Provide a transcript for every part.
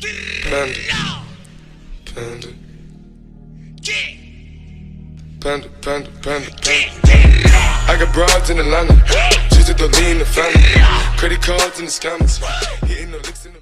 Panda, panda, panda, panda, panda, panda. I got broads in Atlanta, just to lean the family. Credit cards and the scammers, hitting no licks in the.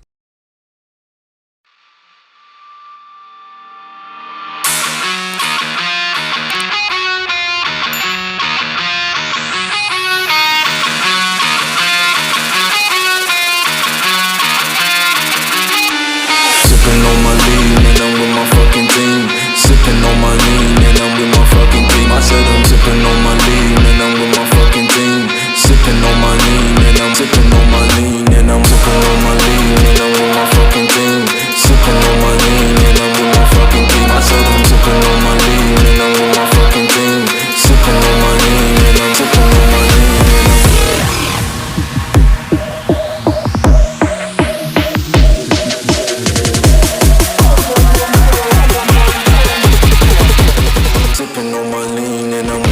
Sipping on my lean and I'm with my fucking team. Sipping on my lean and I'm with my fucking team. I said I'm sipping on my lean and I'm with my fucking team. Sipping on my lean and I'm sipping on my lean and I'm sipping on my lean and I'm with my fucking team. Sipping on my lean and I'm with my fucking team. I said I'm sipping on my lean and I'm with my fucking team. Sipping on my lean and I'm sipping on my lean and I'm sipping on my lean and I'm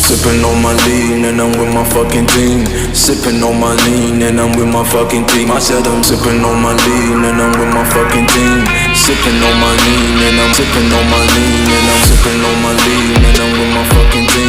sipping on my lean and I'm with my fucking team. Sipping on my lean and I'm with my fucking team. I said I'm sipping on my lean and I'm with my fucking team. Sipping on my lean and I'm sipping on my lean and I'm sipping on my lean and I'm with my fucking team.